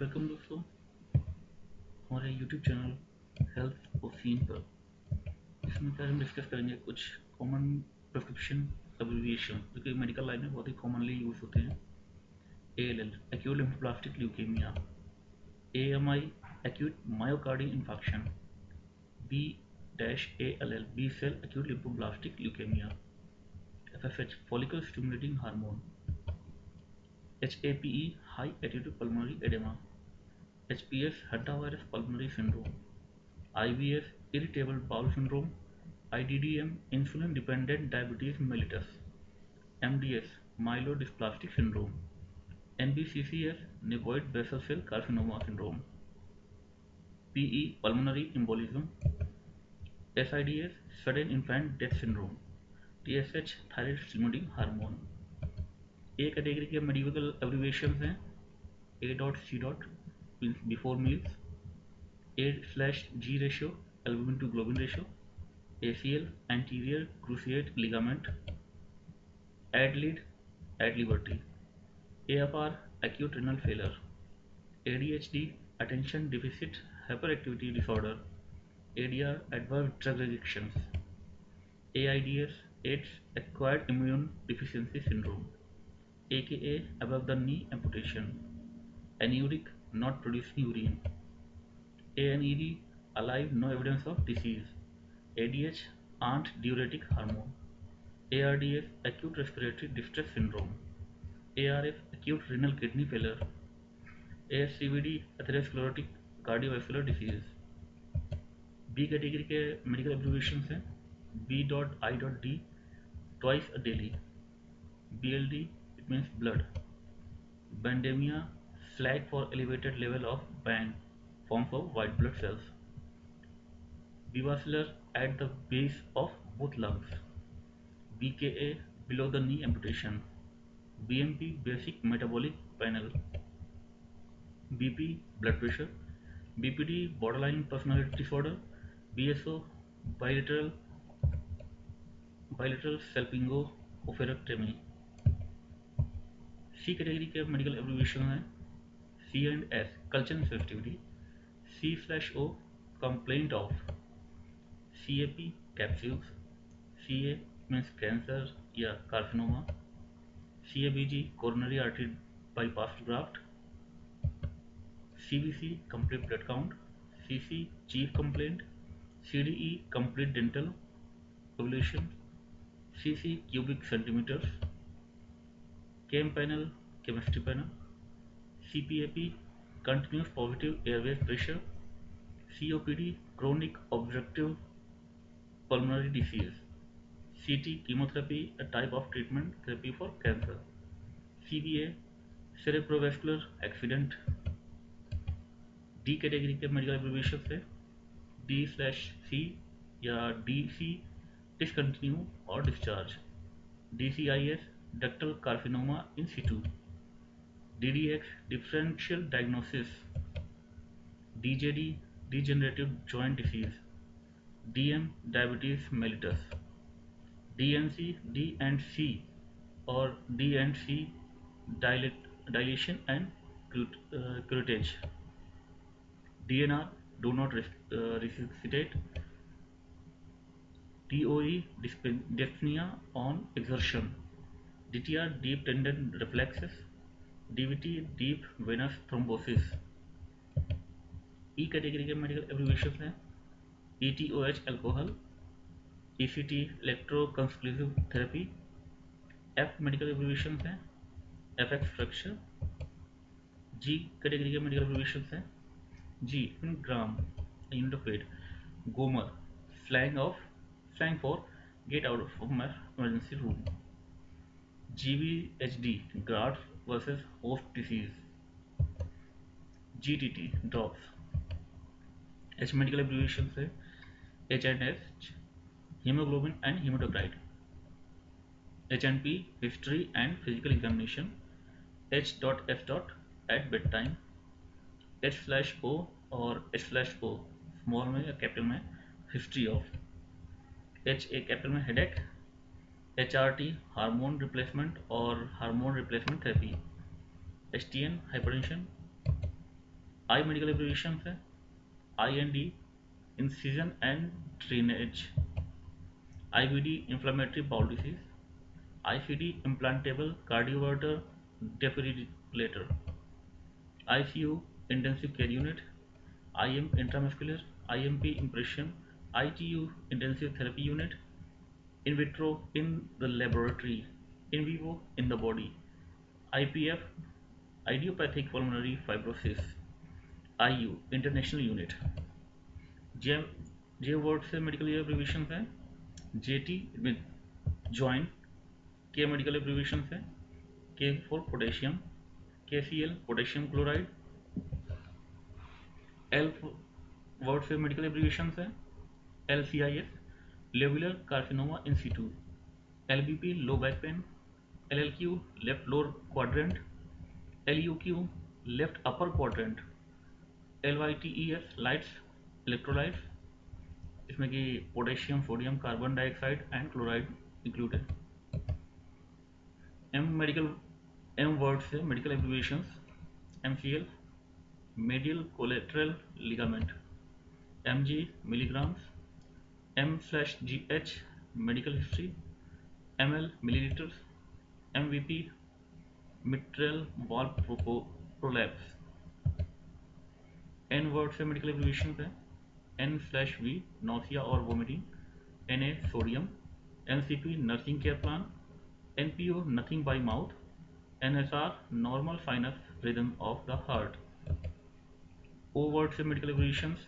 Welcome दोस्तों हमारे YouTube channel health और सीन पर। इसमें क्या हम डिस्कस करेंगे कुछ कॉमन प्रिस्क्रिप्शन एब्रिविएशन जो कि मेडिकल लाइन में बहुत ही कॉमनली यूज होते हैं। ALL acute lymphoblastic leukaemia, AMI acute myocardial infarction, B-ALL B cell acute lymphoblastic leukaemia, FSH follicle stimulating hormone, HAPE high attitude pulmonary edema, HPS hantavirus pulmonary syndrome, IBS irritable bowel syndrome, IDDM insulin dependent diabetes mellitus, MDS myelodysplastic syndrome, NBCCS nevoid basal cell carcinoma syndrome, PE pulmonary embolism, SIDS sudden infant death syndrome, TSH thyroid stimulating hormone। A category के medical abbreviations हैं A.C. Means before meals, A/G ratio albumin to globin ratio, ACL anterior cruciate ligament, AD-LID ad liberty, AFR acute renal failure, ADHD attention deficit hyperactivity disorder, ADR adverse drug reactions, AIDS AIDS acquired immune deficiency syndrome, AKA above the knee amputation, anuric not producing urine, ANED alive no evidence of disease, ADH aren't diuretic hormone, ARDS acute respiratory distress syndrome, ARF acute renal kidney failure, ASCVD atherosclerotic cardiovascular disease। B category के medical abbreviation हैं B.I.D twice a daily, BLD it means blood, Bandemia flag for elevated level of band forms of white blood cells, Bivascular at the base of both lungs, BKA below the knee amputation, BMP basic metabolic panel, BP blood pressure, BPD borderline personality disorder, BSO bilateral salpingo-oophorectomy। C category के medical abbreviation हैं C&S culture sensitivity, C/O complaint of, CAP capsules, CA means cancer या carcinoma, CABG coronary artery bypass graft, CBC complete blood count, CC chief complaint, CDE complete dental evolution, CC cubic centimetres, chem panel chemistry panel, CPAP continuous positive airway pressure, COPD chronic obstructive pulmonary disease, CT chemotherapy a type of treatment therapy for cancer, CVA cerebrovascular accident। D category के medical abbreviation है D/C या DC discontinue और discharge, DCIS ductal carcinoma in Situ, DDX differential diagnosis, DJD degenerative joint disease, DM diabetes mellitus, DNC D and C or D and C dilation and curettage, DNR do not resuscitate, DOE dyspnea on exertion, DTR deep tendon reflexes, DVT deep venous thrombosis। E category के medical abbreviation हैं ETOH alcohol, ECT electroconvulsive therapy. F medical abbreviation हैं FX fracture. G category के medical abbreviation हैं G gram unit of weight, gomer slang for get out of emergency room, GVHD graft versus host disease, GTT drops. H medical abbreviation है H&H hemoglobin and hematocrit, HNP history and physical examination, H.S. at bedtime, H/O और H/O small में या capital में history of, HA capital में headache, HRT hormone replacement और hormone replacement therapy, HTN hypertension, I medical abbreviation है IND incision and drainage, IBD inflammatory bowel disease, ICD implantable cardioverter defibrillator, ICU intensive care unit, IM intramuscular, IMP impression, ITU intensive therapy unit, in vitro in the laboratory, in vivo in the body, IPF idiopathic pulmonary fibrosis, IU international unit. J J word से medical abbreviation है JT joint, K medical abbreviation है K for potassium, KCl potassium chloride, L word से medical abbreviation है LCIS lobular carcinoma in situ, LBP low back pain, LLQ left lower quadrant, LUQ left upper quadrant, LYTES lytes electrolytes, इसमें कि potassium sodium carbon dioxide and chloride include है। M word से medical abbreviations MCL medial collateral ligament, MG milligrams, M/GH medical history, ML millilitres, MVP mitral valve prolapse. N word से medical abbreviation है N/V nausea और vomiting, Na sodium, NCP nursing care plan, NPO nothing by mouth, NSR normal sinus rhythm of the heart. O word से medical abbreviations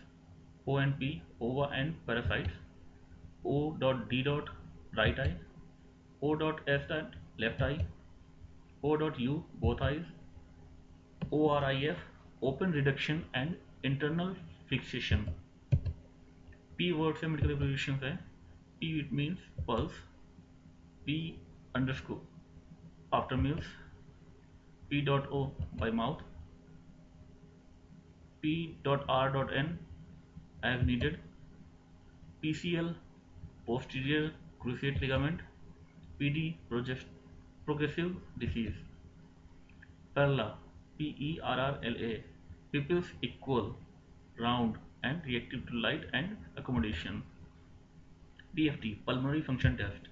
ONP ova and parasites, O.D. Right eye, O.S. Left eye, O.U both eyes, ORIF open reduction and internal fixation. P word से medical abbreviation है P it means pulse, P underscore after meals, P.O bye mouth, P.R.N as needed, PCL posterior cruciate ligament, PD progressive disease। Perla PERRLA pupils equal, round and reactive to light and accommodation। PFT pulmonary function test,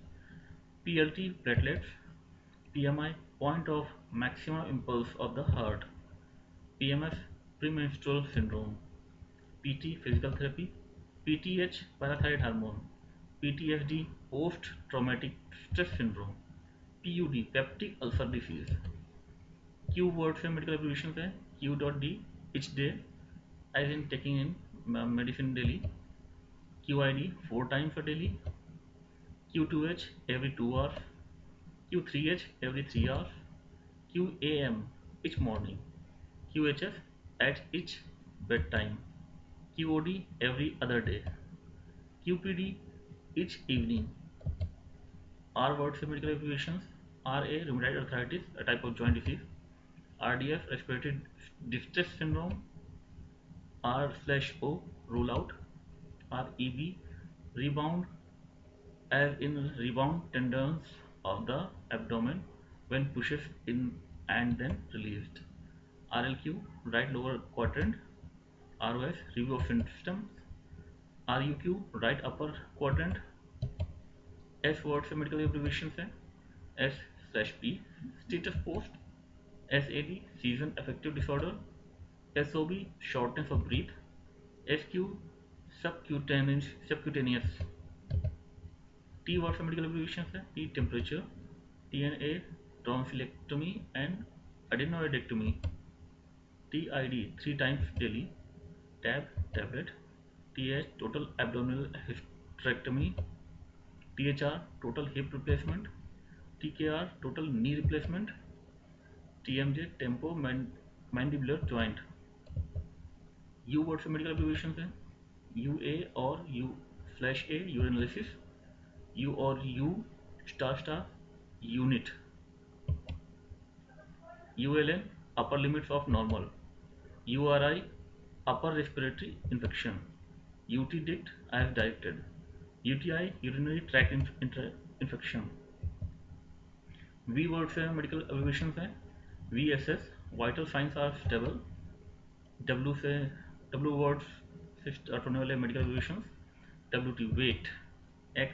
PLT platelets, PMI point of maximum impulse of the heart, PMS premenstrual syndrome, PT physical therapy, PTH parathyroid hormone, PTSD post traumatic stress syndrome, PUD peptic ulcer disease। Q word से medical abbreviation है Q.D each day as in taking in medicine daily, QID 4 times a daily, Q2H every 2 hours, Q3H every 3 hours, QAM each morning, QHS at each bedtime, QOD every other day, QPD each evening। R word से medical abbreviations RA rheumatoid arthritis a type of joint disease, RDS respiratory distress syndrome, R/O rule out, REB rebound as in rebound tendons of the abdomen when pushes in and then released, RLQ right lower quadrant, ROS review of symptoms, RUQ right upper quadrant। S word से medical abbreviation है S/P status post, SAD season affective disorder, SOB shortness of breath, SQ subcutaneous। T word से medical abbreviation है T temperature, TNA tonsillectomy and adenoidectomy, TID 3 times daily, tablet, TH total abdominal hysterectomy, THR total hip replacement, TKR total knee replacement, TMJ temporomandibular joint। U word से medical abbreviation है UA और U/A urinalysis, U और U** unit, ULN upper limits of normal, URI upper respiratory infection, UT dict as directed, UTI urinary tract infection। V word से medical abbreviation है VSS vital signs are stable, W से W words से start होने वाले medical abbreviations, WT weight, X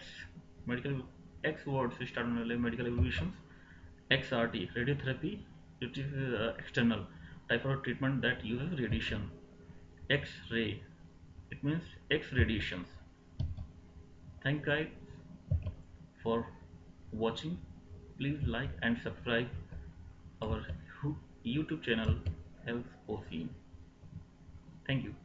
medical X word से start होने वाले medical abbreviations, XRT radiotherapy, it is external type of treatment that uses radiation. X-ray, it means X radiations. Thank guys for watching. Please like and subscribe our YouTube channel Health Ocean. Thank you.